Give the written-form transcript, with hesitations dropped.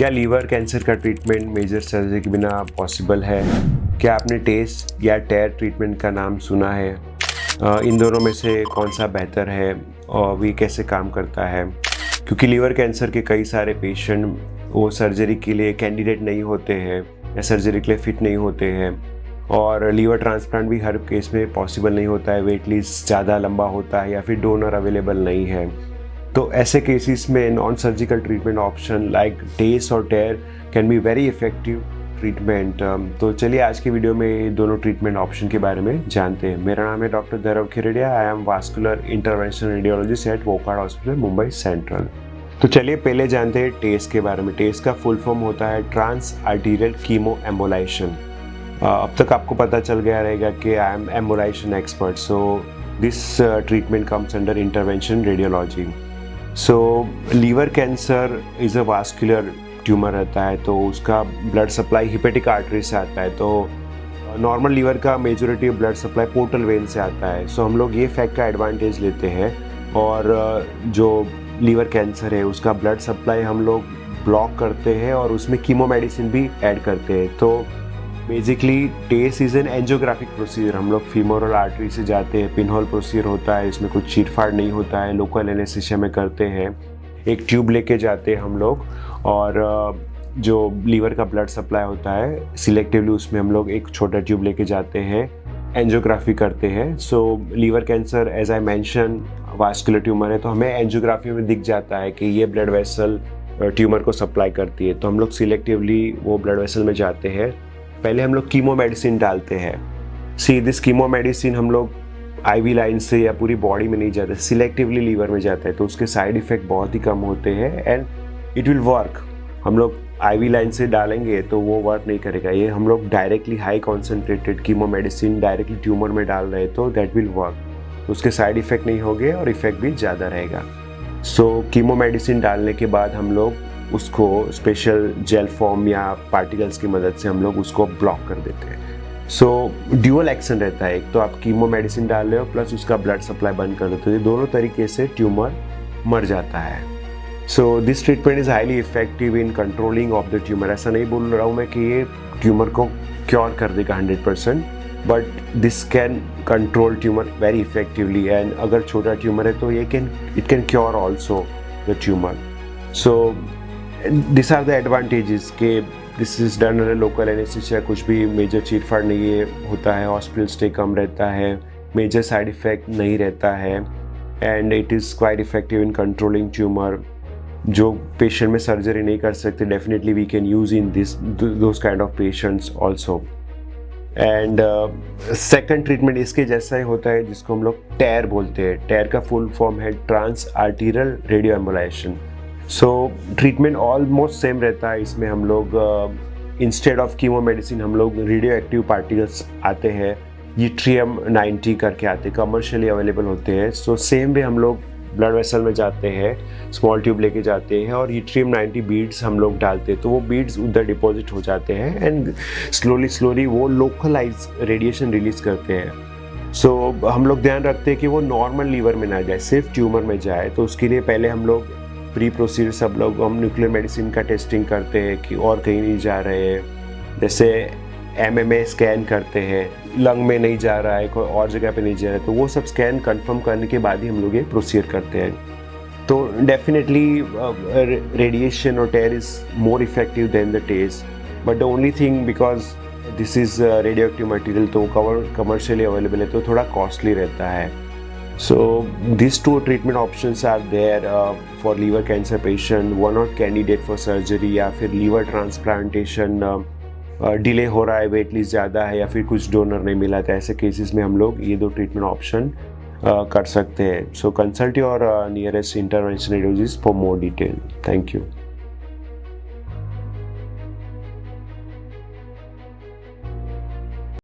क्या liver cancer का treatment major surgery के बिना पॉसिबल है? क्या आपने टेस्ट या टेयर ट्रीटमेंट का नाम सुना है? इन दोनों में से कौन सा बेहतर है और ये कैसे काम करता है? क्योंकि लीवर कैंसर के कई सारे पेशेंट वो सर्जरी के लिए कैंडिडेट नहीं होते हैं या सर्जरी के लिए फिट नहीं होते हैं, और लीवर ट्रांसप्लांट भी हर केस में पॉसिबल नहीं होता है, वेट लिस्ट ज़्यादा लंबा होता है या फिर डोनर अवेलेबल नहीं है। तो ऐसे केसेस में non surgical treatment option like TACE और TARE can be very effective treatment. तो चलिए आज की वीडियो में दोनों ट्रीटमेंट ऑप्शन के बारे में जानते हैं। मेरा नाम है doctor Dhairav Khiradia. I am vascular intervention radiologist at Wockhardt hospital, Mumbai central. तो चलिए पहले जानते हैं टेस के बारे में। टेस का फुल फॉर्म होता है ट्रांस आर्टीरियल कीमो एम्बोलाइजेशन। अब तक आपको पता चल गया रहेगा कि I am embolization expert, so this treatment comes under intervention radiology. So liver cancer is a vascular tumour रहता है, तो उसका ब्लड सप्लाई हिपेटिक आर्टरी से आता है। तो नॉर्मल लीवर का majority of blood supply portal vein से आता है। सो हम लोग ये फैक्ट का एडवांटेज लेते हैं, और जो लीवर कैंसर है उसका ब्लड सप्लाई हम लोग ब्लॉक करते हैं और उसमें कीमो मेडिसिन भी ऐड करते हैं। तो basically TACE is an angiographic procedure. हम लोग फीमोरल आर्टरी से जाते हैं, पिनहोल प्रोसीजर होता है, इसमें कुछ चीरफाड़ नहीं होता है, लोकल एनेस्थीसिया में करते हैं। एक ट्यूब लेके जाते हैं हम लोग, और जो लीवर का ब्लड सप्लाई होता है सिलेक्टिवली उसमें हम लोग एक छोटा ट्यूब लेके जाते हैं, एंजियोग्राफी करते हैं। So liver cancer as I mention vascular tumour है, तो हमें एंजियोग्राफी में दिख जाता है कि ये ब्लड वेसल ट्यूमर को सप्लाई करती है। तो हम लोग सिलेक्टिवली वो ब्लड वेसल में जाते हैं। पहले हम लोग कीमो मेडिसिन डालते हैं। सी दिस कीमो मेडिसिन हम लोग आईवी लाइन से या पूरी बॉडी में नहीं जाते, सिलेक्टिवली लीवर में जाता है, तो उसके साइड इफ़ेक्ट बहुत ही कम होते हैं एंड इट विल वर्क। हम लोग आईवी लाइन से डालेंगे तो वो वर्क नहीं करेगा। ये हम लोग directly high concentrated chemo medicine directly tumour में डाल रहे हैं, तो दैट विल वर्क। उसके साइड इफ़ेक्ट नहीं होंगे और इफ़ेक्ट भी ज़्यादा रहेगा। सो कीमो मेडिसिन डालने के बाद हम लोग उसको स्पेशल जेल फॉर्म या पार्टिकल्स की मदद से हम लोग उसको ब्लॉक कर देते हैं। सो ड्यूअल एक्शन रहता है, एक तो आप कीमो मेडिसिन डाल रहे हो प्लस उसका ब्लड सप्लाई बंद कर देते हो। ये दोनों तरीके से ट्यूमर मर जाता है। सो this treatment is highly effective in controlling of the tumour. ऐसा नहीं बोल रहा हूँ मैं कि ये ट्यूमर को क्योर कर देगा 100%, but this can control tumour very effectively. And अगर छोटा ट्यूमर है तो it can cure also the tumour. So this are the advantages के this is done under local anaesthesia. कुछ भी मेजर चीरफाड़ नहीं होता है, हॉस्पिटल स्टे कम रहता है, मेजर साइड इफेक्ट नहीं रहता है, and it is quite effective in controlling tumour. जो पेशेंट में सर्जरी नहीं कर सकते, definitely we can use in those kind of patients also. And second treatment इसके जैसा ही होता है, जिसको हम लोग टेयर बोलते हैं। टेयर का फुल फॉर्म है trans arterial radio embolization. So treatment almost same रहता है। इसमें हम लोग इंस्टेड ऑफ कीमो मेडिसिन हम लोग रेडियो एक्टिव पार्टिकल्स आते हैं, यूट्रियम 90 करके आते हैं, कमर्शियली अवेलेबल होते हैं। सो सेम वे हम लोग ब्लड वेसल में जाते हैं, स्मॉल ट्यूब लेके जाते हैं और यूट्रियम 90 बीड्स हम लोग डालते हैं। तो वो बीड्स उधर डिपॉजिट हो जाते हैं एंड स्लोली वो लोकलाइज रेडिएशन रिलीज करते हैं। सो हम लोग ध्यान रखते हैं कि वो नॉर्मल लीवर में ना जाए, सिर्फ ट्यूमर में जाए। तो उसके लिए पहले हम लोग प्री प्रोसीजर सब लोग हम न्यूक्लियर मेडिसिन का टेस्टिंग करते हैं कि और कहीं नहीं जा रहे हैं। जैसे MMA स्कैन करते हैं, लंग में नहीं जा रहा है, कोई और जगह पे नहीं जा रहा है, तो वो सब स्कैन कंफर्म करने के बाद ही हम लोग ये प्रोसीजर करते हैं। तो डेफिनेटली रेडिएशन और TARE is more effective than the TACE, but the only thing because this is radioactive material, तो कमर्शियली अवेलेबल है, तो थोड़ा कॉस्टली रहता है। So these two treatment options are there for liver cancer patient who are not candidate for surgery, या फिर liver transplantation delay हो रहा है, वेट लिस्ट ज़्यादा है या फिर कुछ डोनर नहीं मिला, तो ऐसे केसेस में हम लोग ये दो ट्रीटमेंट ऑप्शन कर सकते हैं। So consult your nearest intervention radiologist for more detail. Thank you.